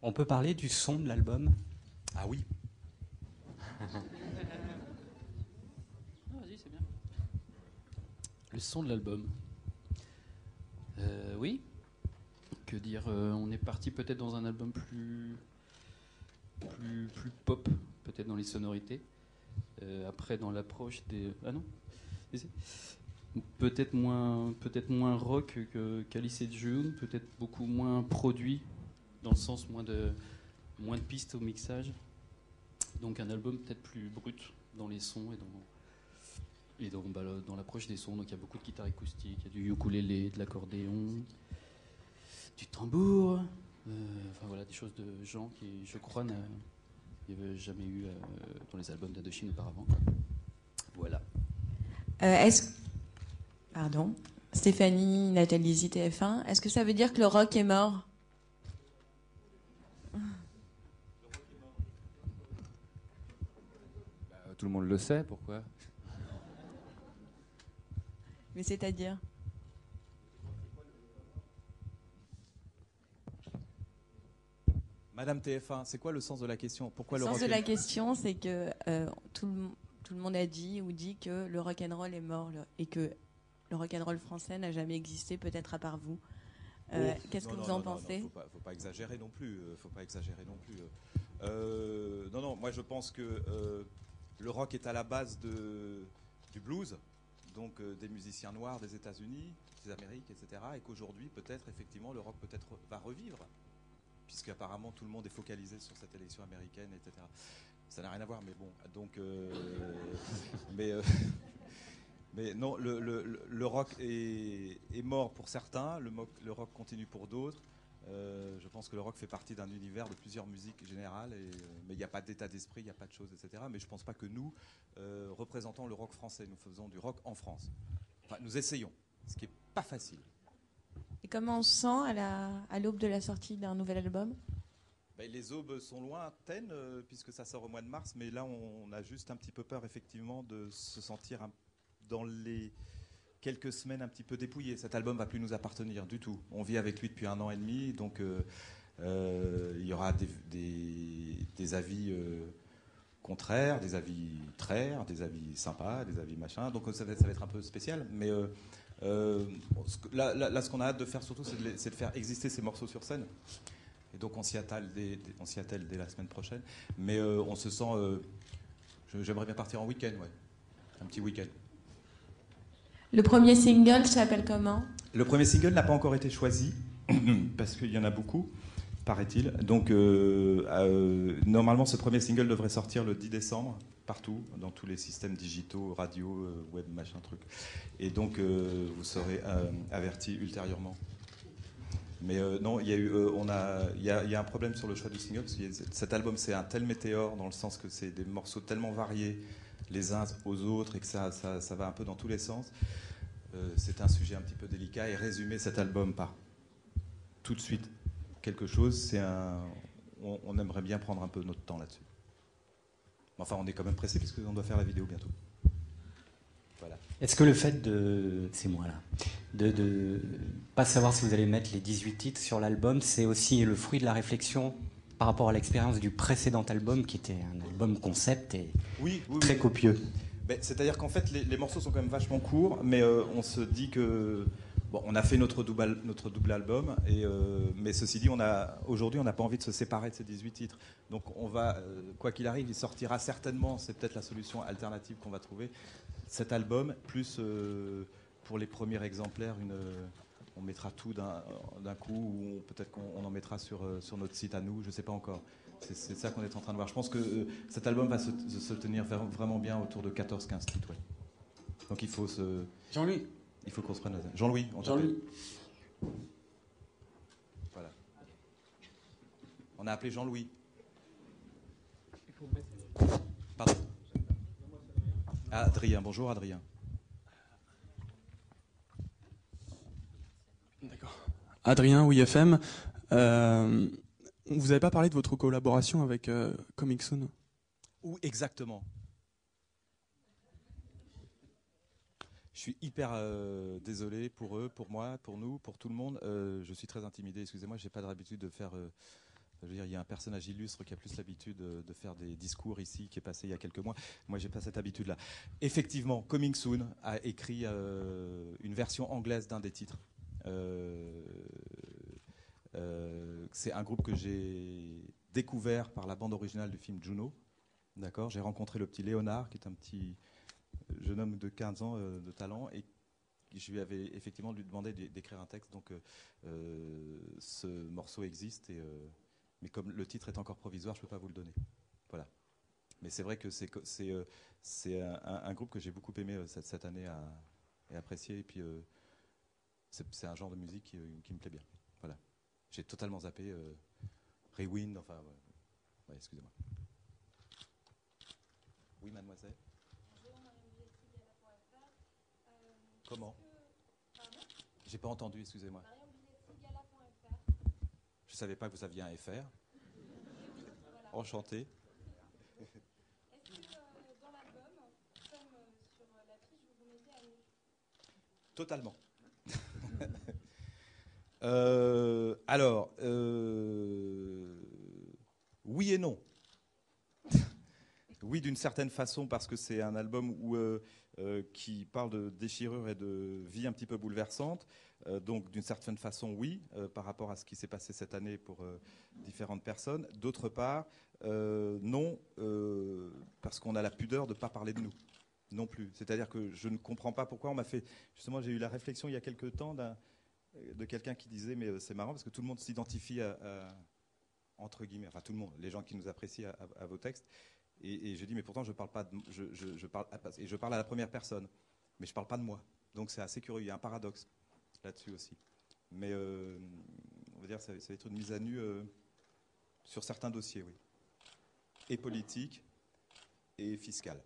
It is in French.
On peut parler du son de l'album? Ah oui. Vas-y, c'est bien. Le son de l'album. Oui. Que dire, on est parti peut-être dans un album plus pop, peut-être dans les sonorités. Après, dans l'approche des. Ah non. Peut-être moins rock qu'Alice et June, peut-être beaucoup moins produit, dans le sens moins de pistes au mixage. Donc un album peut-être plus brut dans les sons dans l'approche des sons. Donc il y a beaucoup de guitare acoustique, il y a du ukulélé, de l'accordéon, du tambour, enfin voilà, des choses de gens qui, je crois, n'y avait jamais eu dans les albums d'Indochine auparavant. Voilà. Est-ce... Pardon. Stéphanie, Nathalie Zi, TF1. Est-ce que ça veut dire que le rock est mort? Tout le monde le sait, pourquoi? Mais c'est-à-dire? Madame TF1, c'est quoi le sens de la question? Pourquoi Le le sens rock de la question, c'est que tout le monde a dit ou dit que le rock'n'roll est mort et que le rock'n'roll français n'a jamais existé, peut-être à part vous. Qu'est-ce que vous en pensez? Non, faut pas exagérer non plus. Non, moi je pense que le rock est à la base du blues, donc des musiciens noirs des États-Unis, des Amériques, etc. Et qu'aujourd'hui, peut-être, effectivement, le rock peut-être va revivre, puisqu'apparemment tout le monde est focalisé sur cette élection américaine, etc. Ça n'a rien à voir, mais bon. Donc, mais non, le rock est mort pour certains, le rock continue pour d'autres. Je pense que le rock fait partie d'un univers de plusieurs musiques générales, mais il n'y a pas d'état d'esprit, il n'y a pas de choses, etc. Mais je ne pense pas que nous représentons le rock français. Nous faisons du rock en France. Enfin, nous essayons, ce qui n'est pas facile. Et comment on se sent à l'aube de la sortie d'un nouvel album? Les aubes sont lointaines, puisque ça sort au mois de mars, mais là on a juste un petit peu peur effectivement de se sentir dans les quelques semaines un petit peu dépouillé. Cet album ne va plus nous appartenir du tout. On vit avec lui depuis 1 an et demi, donc il y aura des avis contraires, des avis traires, des avis sympas, des avis machin. Donc ça va être un peu spécial. Mais là, ce qu'on a hâte de faire surtout, c'est de faire exister ces morceaux sur scène. Et donc on s'y attelle dès la semaine prochaine. Mais on se sent... j'aimerais bien partir en week-end, ouais. Un petit week-end. Le premier single s'appelle comment? Le premier single n'a pas encore été choisi, parce qu'il y en a beaucoup, paraît-il. Donc, normalement, ce premier single devrait sortir le 10 décembre, partout, dans tous les systèmes digitaux, radio, web, machin, truc. Et donc, vous serez avertis ultérieurement. Mais non, il y a un problème sur le choix du single, parce que cet album, c'est un tel météore, dans le sens que c'est des morceaux tellement variés les uns aux autres, et que ça va un peu dans tous les sens. C'est un sujet un petit peu délicat, et résumer cet album par tout de suite quelque chose, on aimerait bien prendre un peu notre temps là-dessus. Enfin, on est quand même pressé, puisqu'on doit faire la vidéo bientôt. Voilà. Est-ce que le fait c'est moi là, de pas savoir si vous allez mettre les 18 titres sur l'album, c'est aussi le fruit de la réflexion par rapport à l'expérience du précédent album, qui était un album concept et très copieux? C'est-à-dire qu'en fait, les morceaux sont quand même vachement courts, mais on se dit que... Bon, on a fait notre double album, mais ceci dit, aujourd'hui, on n'a pas envie de se séparer de ces 18 titres. Donc on va, quoi qu'il arrive, il sortira certainement, c'est peut-être la solution alternative qu'on va trouver, cet album, plus pour les premiers exemplaires, on mettra tout d'un coup, ou peut-être qu'on en mettra sur notre site à nous, je ne sais pas encore. C'est ça qu'on est en train de voir. Je pense que cet album va se tenir vraiment bien autour de 14-15 titres. Ouais. Donc il faut Jean-Louis. Il faut qu'on se prenne la tête. Jean-Louis, on t'appelle. Jean-Louis. On a appelé Jean-Louis. Pardon. Adrien, bonjour Adrien. D'accord. Adrien, oui FM. Vous n'avez pas parlé de votre collaboration avec Coming Soon? Où exactement? Je suis hyper désolé pour eux, pour moi, pour nous, pour tout le monde. Je suis très intimidé. Excusez-moi, j'ai pas l'habitude de faire Je veux dire, il y a un personnage illustre qui a plus l'habitude de faire des discours ici, qui est passé il y a quelques mois. Moi, j'ai pas cette habitude-là. Effectivement, Coming Soon a écrit une version anglaise d'un des titres. C'est un groupe que j'ai découvert par la bande originale du film Juno. D'accord. J'ai rencontré le petit Léonard, qui est un petit jeune homme de 15 ans de talent, et je lui avais effectivement lui demandé d'écrire un texte. Donc, ce morceau existe et mais comme le titre est encore provisoire, je ne peux pas vous le donner. Voilà. Mais c'est vrai que c'est un groupe que j'ai beaucoup aimé cette année et apprécié. Et puis, c'est un genre de musique qui me plaît bien. Voilà. J'ai totalement zappé Rewind, enfin... Ouais, excusez-moi. Oui, mademoiselle. Comment? J'ai pas entendu, excusez-moi. Je ne savais pas que vous aviez un FR. Enchanté. Est-ce que dans l'album, comme sur l'affiche, vous vous mettez à nu? Totalement. Alors, oui et non. Oui, d'une certaine façon, parce que c'est un album qui parle de déchirure et de vie un petit peu bouleversante. Donc, d'une certaine façon, oui, par rapport à ce qui s'est passé cette année pour différentes personnes. D'autre part, non, parce qu'on a la pudeur de ne pas parler de nous. Non plus. C'est-à-dire que je ne comprends pas pourquoi on m'a fait... Justement, j'ai eu la réflexion il y a quelques temps de quelqu'un qui disait, mais c'est marrant, parce que tout le monde s'identifie entre guillemets, enfin tout le monde, les gens qui nous apprécient à vos textes. Et je dis, mais pourtant, je parle pas je parle à la première personne, mais je parle pas de moi. Donc c'est assez curieux. Il y a un paradoxe là-dessus aussi. Mais on va dire, ça va être une mise à nu sur certains dossiers, oui. Et politique et fiscal.